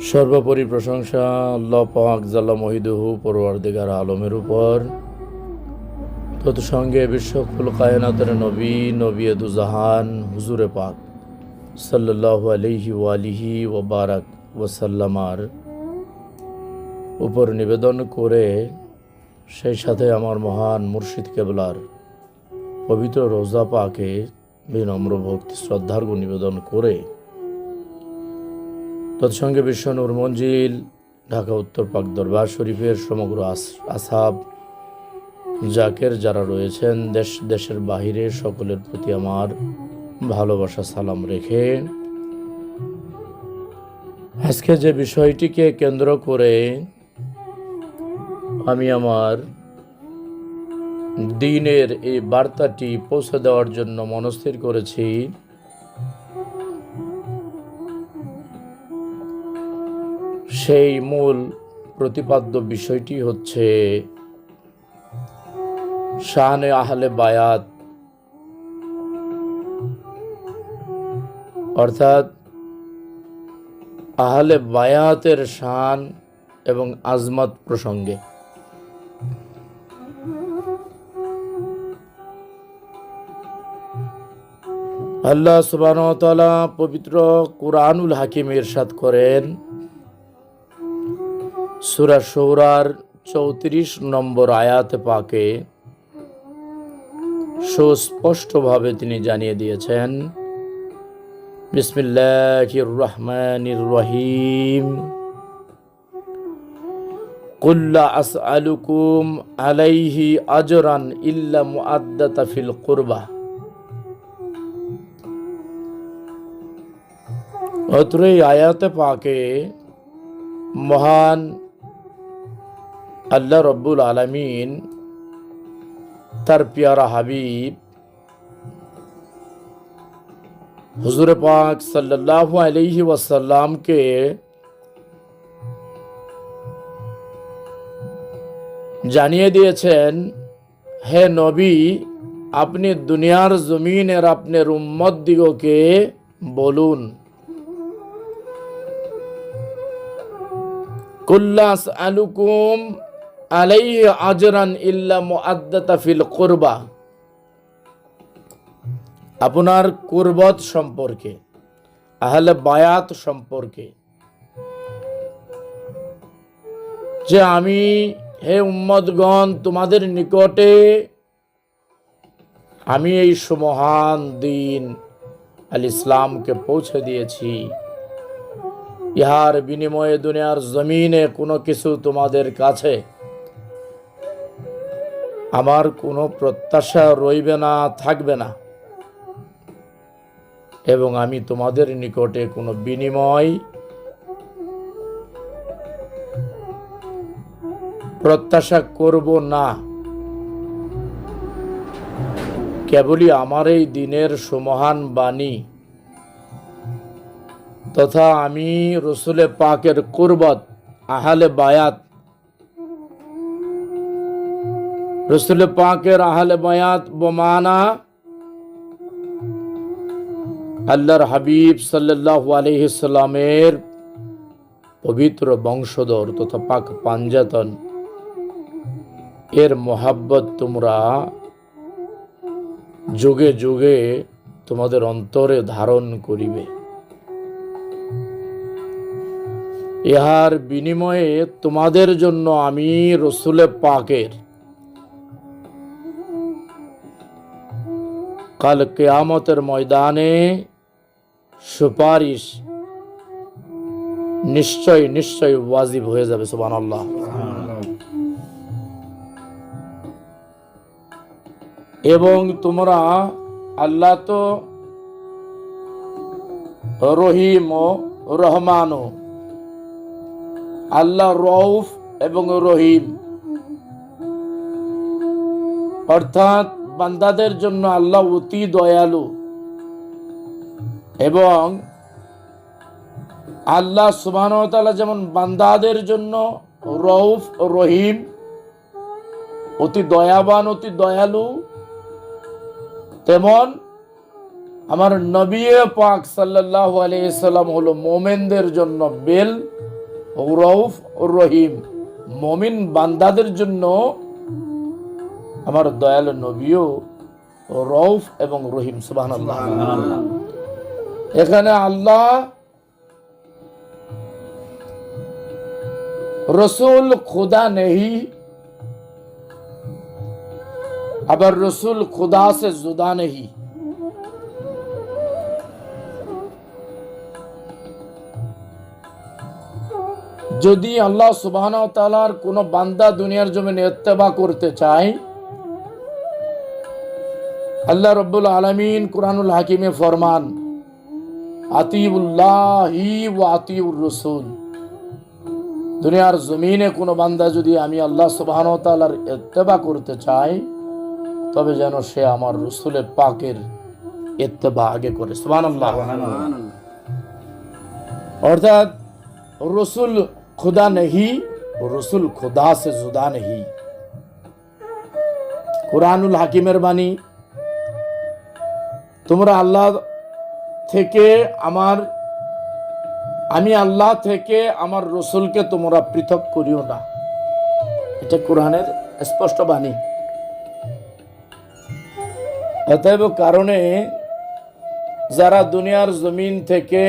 সর্বোপরি প্রশংসা আল্লাহ পাক জাল্লা মহিদুহু পরওয়ারদিগার আলমের উপর, তৎসঙ্গে বিশ্বকুল কায়নাতের নবী দুজাহান হুজুরে পাক সাল্লাল্লাহু আলাইহি ওয়ালিহি ওয়াবারাক ওয়াসাল্লামার উপর নিবেদন করে, সেই সাথে আমার মহান মুর্শিদ কেবলার পবিত্র রোজা পাকে বিনম্র ভক্তি শ্রদ্ধার্ঘ্য নিবেদন করে, তৎসঙ্গে বিশ্ব নূর মঞ্জিল ঢাকা উত্তর পাক দরবার শরীফের সমগ্র আসহাব জাকের যারা রয়েছেন দেশের বাহিরে, সকলের প্রতি আমার ভালোবাসা সালাম রেখে, আজকে যে বিষয়টিকে কেন্দ্র করে আমি আমার দ্বীনের এই বার্তাটি পৌঁছে দেওয়ার জন্য মনস্থির করেছি, সেই মূল প্রতিপাদ্য বিষয়টি হচ্ছে শানে আহলে বায়াত, অর্থাৎ আহলে বায়াতের শান এবং আজমত প্রসঙ্গে। আল্লাহ সুবহানাহু ওয়া তাআলা পবিত্র কুরআনুল হাকিমে ইরশাদ করেন, সূরা শুরার 34 নম্বর আয়াতে পাকে সুস্পষ্টভাবে তিনি জানিয়ে দিয়েছেন, বিসমিল্লাহির রহমানির রহিম, কুল লা আসআলুকুম আলাইহি আজরান ইল্লা মুআদ্দাতা ফিল কুরবা। অত্র এই আয়াতে পাকে মহান আল্লাহ রব্বুল আলামিন তার পিয়ারা হাবিব হুজুর পাক সাল্লাল্লাহু আলাইহি ওয়াসাল্লামকে জানিয়ে দিয়েছেন, হে নবী, আপনি দুনিয়ার জমিনের আপনার উম্মত দিগকে বলুন, কুল্লা আসআলুকুম আলাইহি আজরান ইল্লা মুআদ্দাতা ফিল কুরবা, আপনার কুরবত সম্পর্কে, আহলে বায়াত সম্পর্কে, যে আমি হে উম্মতগণ তোমাদের নিকটে আমি এই সুমহান দ্বীন আল ইসলামকে পৌঁছে দিয়েছি, ইহার বিনিময়ে দুনিয়ার জমিনে কোনো কিছু তোমাদের কাছে আমার কোনো প্রত্যাশা রইবে না, থাকবে না, এবং আমি তোমাদের নিকটে কোনো বিনিময় প্রত্যাশা করব না। কেবলই আমার এই দিনের সুমহান বাণী তথা আমি রসুলে পাকের কুরবত, আহলে বায়াত, রসুলে পাকের আহলে বায়াত বমানা আল্লাহর হাবিব সাল্লাল্লাহু আলাইহি সাল্লামের পবিত্র বংশধর তথা পাক পাঞ্জাতন, এর মোহাব্বত তোমরা যুগে যুগে তোমাদের অন্তরে ধারণ করিবে। ইহার বিনিময়ে তোমাদের জন্য আমি রসুলে পাকের কাল কিয়ামতের ময়দানে সুপারিশ নিশ্চয় নিশ্চয় ওয়াজিব হয়ে যাবে। সুবহানাল্লাহ। এবং তোমরা, আল্লাহ তো রহিম ও রহমান, আল্লাহ রউফ এবং রহিম, অর্থাৎ বান্দাদের জন্য আল্লাহ অতি দয়ালু, এবং আল্লাহ সুবহানাহু ওয়া তাআলা যেমন বান্দাদের জন্য রউফ রহিম, অতি দয়াবান, অতি দয়ালু, তেমন আমার নবী পাক সাল্লাল্লাহু আলাইহি সাল্লাম হলো মোমেনদের জন্য বেল রউফ ও রহিম। মুমিন বান্দাদের জন্য আমার দয়ালু নবীও রউফ এবং রহিম। সুবহানাল্লাহ। এখানে আল্লাহ রসুল খুদা নেই, আবার রসুল খুদা সে জুদা নেই। যদি আল্লাহ সুবহানাহু ওয়া তাআলার কোন বান্দা দুনিয়ার জমিনে ইত্তেবা করতে চায়, আল্লাহ রাব্বুল আলামিন কুরআনুল হাকিমে ফরমান, আতিউল্লাহি ওয়া আতিউর রাসূল। দুনিয়ার জমিনে কোনো বান্দা যদি আমি আল্লাহ সুবহানাহু ওয়া তাআলার ইত্তেবা করতে চাই, তবে যেন সে আমার রাসূলের পাকের ইত্তেবা আগে করে। সুবহানাল্লাহ। অর্থাৎ রসুল খুদা নেহি, রসুল খুদা সে জুদা নেহি। কুরআনুল হাকিমের বাণী, তোমরা আল্লাহ থেকে আমি আল্লাহ থেকে আমার রসুলকে তোমরা পৃথক করিও না। এটা কোরআনের স্পষ্ট বাণী। অতএব কারণে যারা দুনিয়ার জমিন থেকে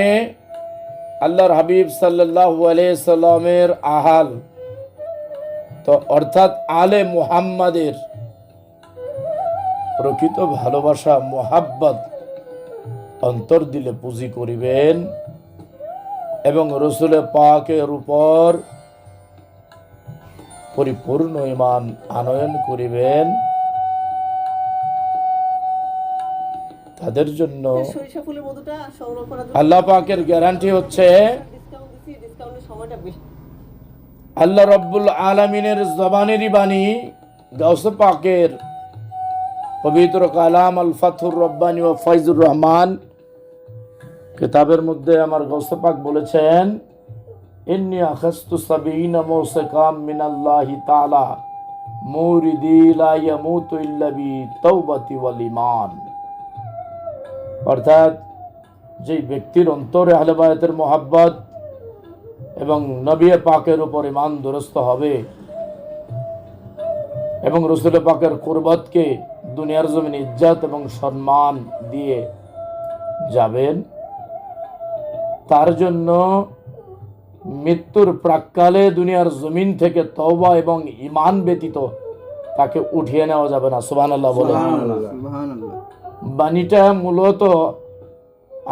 আল্লাহর হাবিব সাল্লাল্লাহু আলাইহি সাল্লামের আহাল, তো অর্থাৎ আলে মুহাম্মাদের প্রকৃত ভালোবাসা মুহাব্বত অন্তর দিলে পুঁজি করিবেন এবং রসুল পাকের উপর পরিপূর্ণ ঈমান আনয়ন করিবেন, তাদের জন্য আল্লাহ পাকের গ্যারান্টি হচ্ছে আল্লাহ রাব্বুল আলামিনের জবানেরই বাণী, গাউসে পাকের পবিত্র কালাম আল ফাথুর রব্বানি ওয়া ফাইজুর রহমান কিতাবের মধ্যে আমার গাউসে পাক বলেছেন, ইন্নী আখাযতু সাবিনা মাওসিকাম মিনাল্লাহি তাআলা মুরিদি লা ইয়ামুতু ইল্লা বি তাওবাতি ওয়াল ঈমান। অর্থাৎ যে ব্যক্তির অন্তরে আহলে বায়াতের মুহাব্বত এবং নবী পাকের উপর ঈমান দুরস্ত হবে এবং রাসূল পাকের কুরবতকে দুনিয়ার জমিনে ইজ্জত এবং সম্মান দিয়ে যাবেন, তার জন্য মৃত্যুর প্রাক্কালে দুনিয়ার জমিন থেকে তওবা এবং ঈমান ব্যতীত তাকে উঠিয়ে নেওয়া যাবে না। সুবহানাল্লাহ বলেন। বাণীটা মূলত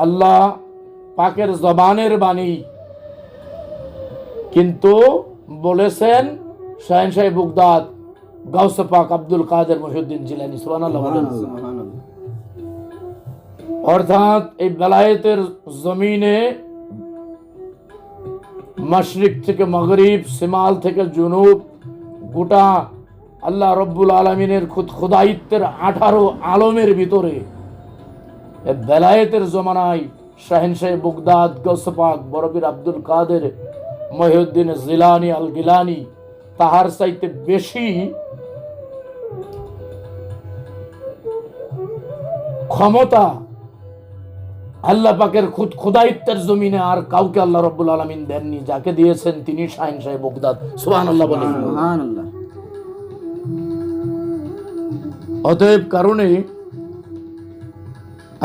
আল্লাহ পাকের জবানের বাণী, কিন্তু বলেছেন শাহেনশাহ বাগদাদ গাউসে পাক আব্দুল কাদের মহিউদ্দিন জিলানী। সুবহানাল্লাহ বলেন। অর্থাৎ এই বেলায়েতের জমিনে মাশরিক থেকে মাগরিব, শিমাল থেকে জুনুব, গোটা আল্লাহ রব্বুল আলমিনের খুদায়িত্বের 18 আলমের ভিতরে বেলায়েতের জমানায় শাহেনশাহ বাগদাদ গাউসে পাক বরপীর আব্দুল কাদের মহিউদ্দিন জিলানী আল গিলানী তাহার চাইতে বেশি ক্ষমতা আল্লাহ পাকের খুদায়িত্বের জমিনে আর কাউকে আল্লাহ রব্বুল আলামিন দেননি। যাকে দিয়েছেন তিনি শাহেনশাহ বাগদাদ। সুবহানাল্লাহ বলেন। সুবহানাল্লাহ। অতএব কারণে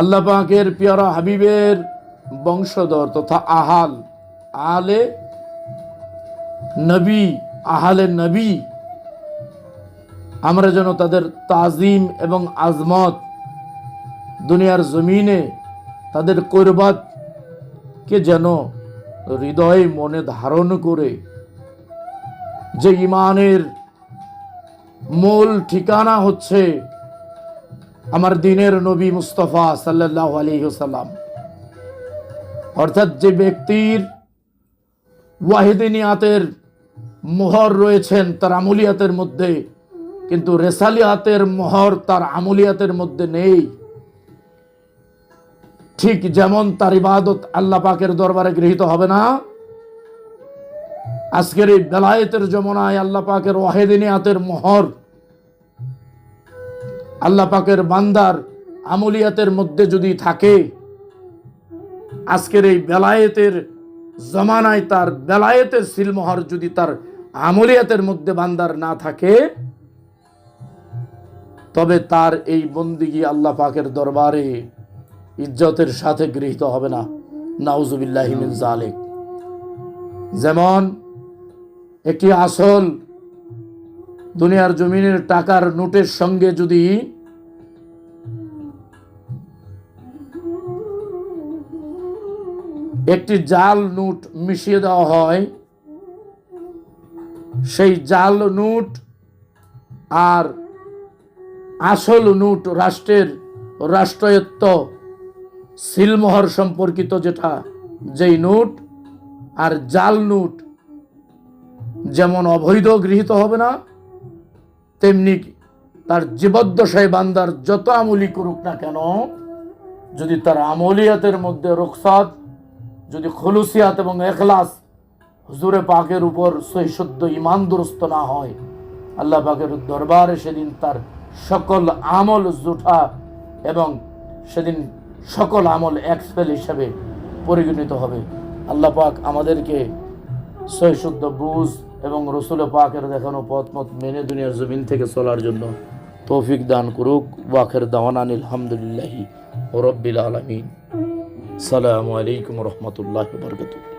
আল্লাহ পাকের পিয়ারা হাবিবের বংশধর তথা আলে নবী, আহলে নবী, আমরা যেন তাদের তাজিম এবং আজমত দুনিয়ার জমিনে তাদের কুরবাত কে যেন হৃদয় মনে ধারণ করে, যে ঈমানের মূল ঠিকানা হচ্ছে আমার দিনের নবী মুস্তাফা সাল্লাল্লাহু আলাইহি ওয়াসাল্লাম। অর্থাৎ যে ব্যক্তির ওয়াহিদানিয়াতের মোহর রয়েছেন তার আমলিয়াতের মধ্যে, কিন্তু রেসালিয়াতের মোহর তার আমলিয়াতের মধ্যে নেই, ঠিক যেমন তার ইবাদত আল্লাহ পাকের দরবারে গৃহীত হবে না। আজকের এই বেলায়েতের যমুনায় আল্লাহ পাকের ওয়াহিদানিয়াতের মোহর আল্লাহ পাকের বান্দার আমলিয়াতের মধ্যে যদি থাকে, আজকের এই বেলায়েতের জমানায় তার বেলায়েতের সিলমোহর যদি তার আমলিয়াতের মধ্যে বান্দার না থাকে, তবে তার এই বন্দিগি আল্লাহ পাকের দরবারে ইজ্জতের সাথে গৃহীত হবে না। নাউজুবিল্লাহি মিন যালিক। যেমন একটি আসল দুনিয়ার জমিনের টাকার নোটের সঙ্গে যদি একটি জাল নোট মিশিয়ে দেওয়া হয়, সেই জাল নোট আর আসল নোট, রাষ্ট্রায়ত্ত সিলমোহর সম্পর্কিত যেই নোট আর জাল নোট যেমন অবৈধ গৃহীত হবে না, তেমনি তার জীবদ্দশায় বান্দার যত আমলি করুক না কেন, যদি তার আমলিয়াতের মধ্যে রুখসাত, যদি খুলুসিয়াত এবং ইখলাস হুজুরে পাকের উপর সহিশুদ্ধ ঈমান দুরস্ত না হয়, আল্লাহ পাকের দরবারে সেদিন তার সকল আমল জুঠা এবং সেদিন সকল আমল এক্সপেল হিসেবে পরিগণিত হবে। আল্লাহ পাক আমাদেরকে সহিশুদ্ধ বুঝ এবং রসুল পাকের দেখানো পথ মত মেনে দুনিয়ার জমিন থেকে চলার জন্য তৌফিক দান করুক। ওয়াখির দাওয়ানা আলহামদুলিল্লাহি রাব্বিল আলামিন। আসসালামু আলাইকুম ওয়া রাহমাতুল্লাহি ওয়া বারাকাতুহু।